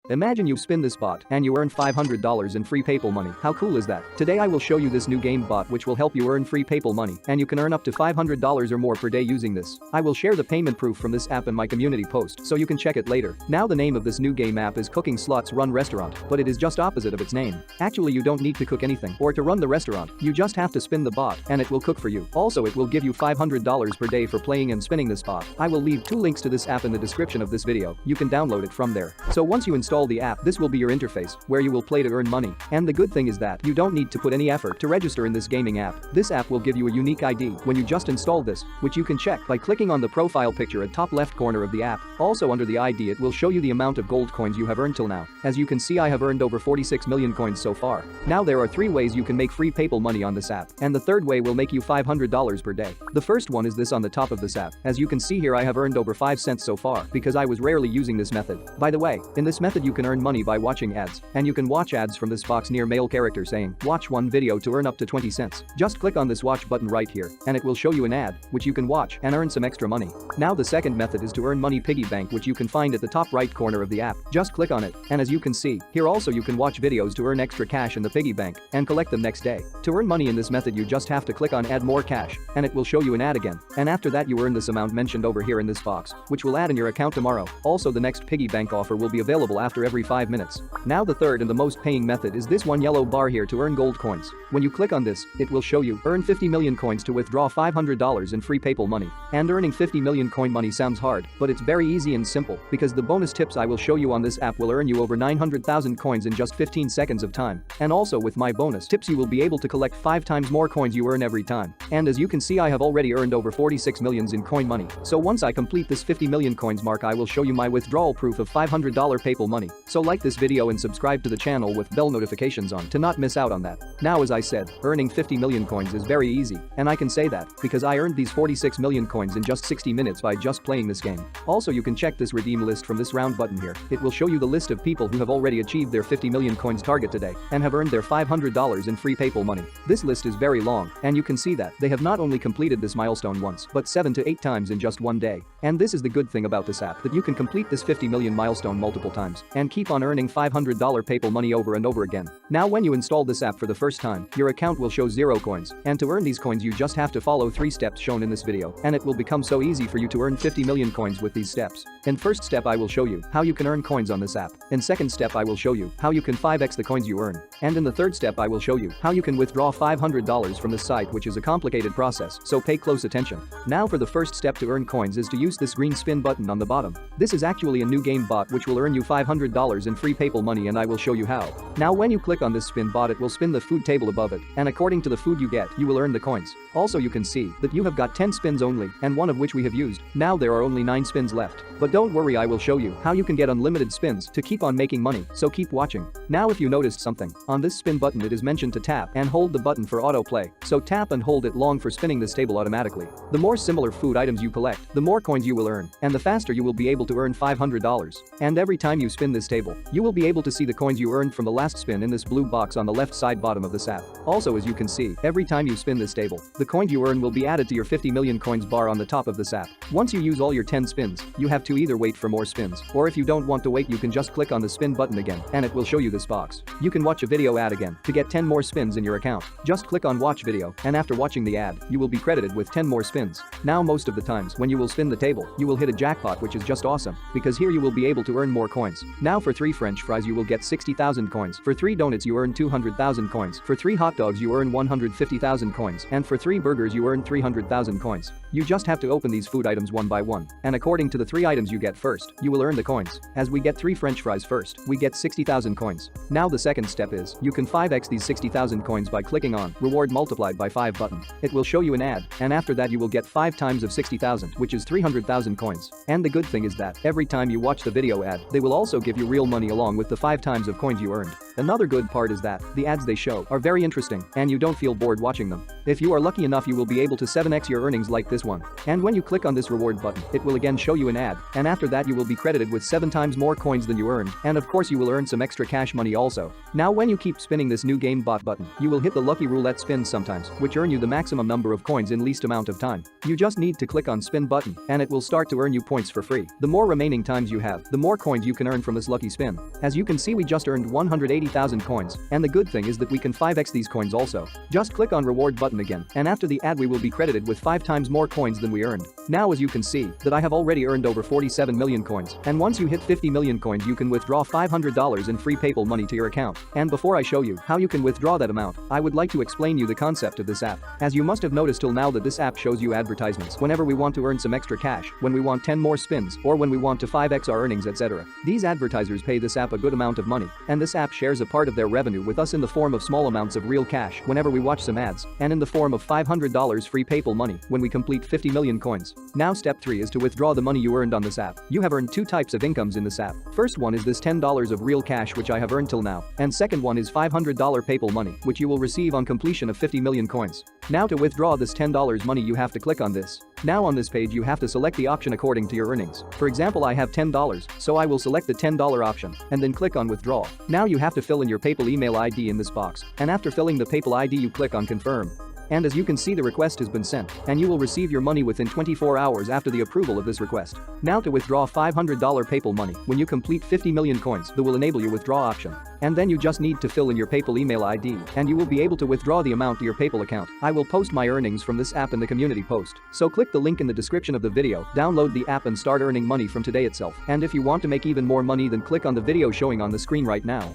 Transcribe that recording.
Imagine you spin this bot and you earn $500 in free PayPal money. How cool is that? Today I will show you this new game bot which will help you earn free PayPal money, and you can earn up to $500 or more per day using this. I will share the payment proof from this app in my community post so you can check it later. Now the name of this new game app is Cooking Slots Run Restaurant, but it is just opposite of its name. Actually, you don't need to cook anything or to run the restaurant. You just have to spin the bot and it will cook for you. Also, it will give you $500 per day for playing and spinning this bot. I will leave 2 links to this app in the description of this video. You can download it from there. So once you install the app, this will be your interface where you will play to earn money. And the good thing is that you don't need to put any effort to register in this gaming app. This app will give you a unique ID when you just install this, which you can check by clicking on the profile picture at top left corner of the app. Also under the ID, it will show you the amount of gold coins you have earned till now. As you can see, I have earned over 46 million coins so far. Now there are 3 ways you can make free PayPal money on this app, and the third way will make you $500 per day. The first one is this on the top of this app. As you can see here, I have earned over 5 cents so far because I was rarely using this method. By the way, in this method you can earn money by watching ads, and you can watch ads from this box near male character saying watch one video to earn up to 20 cents. Just click on this watch button right here and it will show you an ad which you can watch and earn some extra money. Now the second method is to earn money piggy bank, which you can find at the top right corner of the app. Just click on it and as you can see here, also you can watch videos to earn extra cash in the piggy bank and collect them next day. To earn money in this method you just have to click on add more cash and it will show you an ad again, and after that you earn this amount mentioned over here in this box, which will add in your account tomorrow. Also, the next piggy bank offer will be available after every 5 minutes. Now the third and the most paying method is this one yellow bar here to earn gold coins. When you click on this, it will show you earn 50 million coins to withdraw $500 in free PayPal money. And earning 50 million coin money sounds hard, but it's very easy and simple because the bonus tips I will show you on this app will earn you over 900,000 coins in just 15 seconds of time. And also with my bonus tips you will be able to collect 5 times more coins you earn every time. And as you can see, I have already earned over 46 millions in coin money. So once I complete this 50 million coins mark, I will show you my withdrawal proof of $500 PayPal money. So like this video and subscribe to the channel with bell notifications on to not miss out on that. Now as I said, earning 50 million coins is very easy, and I can say that because I earned these 46 million coins in just 60 minutes by just playing this game. Also, you can check this redeem list from this round button here. It will show you the list of people who have already achieved their 50 million coins target today and have earned their $500 in free PayPal money. This list is very long, and you can see that they have not only completed this milestone once but 7 to 8 times in just one day. And this is the good thing about this app, that you can complete this 50 million milestone multiple times and keep on earning $500 PayPal money over and over again. Now when you install this app for the first time, your account will show 0 coins, and to earn these coins you just have to follow 3 steps shown in this video, and it will become so easy for you to earn 50 million coins with these steps. In first step I will show you how you can earn coins on this app. In second step I will show you how you can 5x the coins you earn. And in the third step I will show you how you can withdraw $500 from the site, which is a complicated process, so pay close attention. Now for the first step to earn coins is to use this green spin button on the bottom. This is actually a new game bot which will earn you $500 in free PayPal money, and I will show you how. Now when you click on this spin bot, it will spin the food table above it, and according to the food you get, you will earn the coins. Also, you can see that you have got 10 spins only, and 1 of which we have used. Now there are only 9 spins left. But don't worry, I will show you how you can get unlimited spins to keep on making money, so keep watching. Now if you noticed something, on this spin button it is mentioned to tap and hold the button for autoplay, so tap and hold it long for spinning this table automatically. The more similar food items you collect, the more coins you will earn, and the faster you will be able to earn $500. And every time you spin this table, you will be able to see the coins you earned from the last spin in this blue box on the left side bottom of this app. Also, as you can see, every time you spin this table, the coins you earn will be added to your 50 million coins bar on the top of this app. Once you use all your 10 spins, you have to either wait for more spins, or if you don't want to wait, you can just click on the spin button again and it will show you this box. You can watch a video ad again to get 10 more spins in your account. Just click on watch video, and after watching the ad, you will be credited with 10 more spins. Now most of the times when you will spin the table, you will hit a jackpot, which is just awesome because here you will be able to earn more coins. Now for 3 french fries you will get 60,000 coins, for 3 donuts you earn 200,000 coins, for 3 hot dogs you earn 150,000 coins, and for 3 burgers you earn 300,000 coins. You just have to open these food items one by one, and according to the 3 items you get first, you will earn the coins. As we get 3 french fries first, we get 60,000 coins. Now the second step is, you can 5x these 60,000 coins by clicking on reward multiplied by 5 button. It will show you an ad, and after that you will get 5 times of 60,000, which is 300,000 coins. And the good thing is that every time you watch the video ad, they will also give you real money along with the 5 times of coins you earned. Another good part is that the ads they show are very interesting and you don't feel bored watching them. If you are lucky enough, you will be able to 7x your earnings like this one. And when you click on this reward button, it will again show you an ad, and after that you will be credited with 7 times more coins than you earned, and of course you will earn some extra cash money also. Now when you keep spinning this new game bot button, you will hit the lucky roulette spins sometimes, which earn you the maximum number of coins in least amount of time. You just need to click on spin button, and it will start to earn you points for free. The more remaining times you have, the more coins you can earn from this lucky spin. As you can see, we just earned 180,000 coins, and the good thing is that we can 5x these coins also. Just click on reward button again, and after the ad we will be credited with 5 times more coins than we earned. Now as you can see, that I have already earned over 47 million coins, and once you hit 50 million coins you can withdraw $500 in free PayPal money to your account. And before I show you how you can withdraw that amount, I would like to explain you the concept of this app. As you must have noticed till now that this app shows you advertisements whenever we want to earn some extra cash, when we want 10 more spins, or when we want to 5x our earnings, etc. These advertisers pay this app a good amount of money, and this app shares a part of their revenue with us in the form of small amounts of real cash whenever we watch some ads, and in the form of $500 free PayPal money when we complete 50 million coins. Now step 3 is to withdraw the money you earned on this app. You have earned 2 types of incomes in this app. First one is this $10 of real cash which I have earned till now, and second one is $500 PayPal money which you will receive on completion of 50 million coins. Now to withdraw this $10 money you have to click on this. Now on this page you have to select the option according to your earnings. For example, I have $10, so I will select the $10 option and then click on withdraw. Now you have to fill in your PayPal email ID in this box, and after filling the PayPal ID you click on confirm. And as you can see, the request has been sent, and you will receive your money within 24 hours after the approval of this request. Now to withdraw $500 PayPal money, when you complete 50 million coins, that will enable your withdraw option. And then you just need to fill in your PayPal email ID, and you will be able to withdraw the amount to your PayPal account. I will post my earnings from this app in the community post. So click the link in the description of the video, download the app and start earning money from today itself. And if you want to make even more money, then click on the video showing on the screen right now.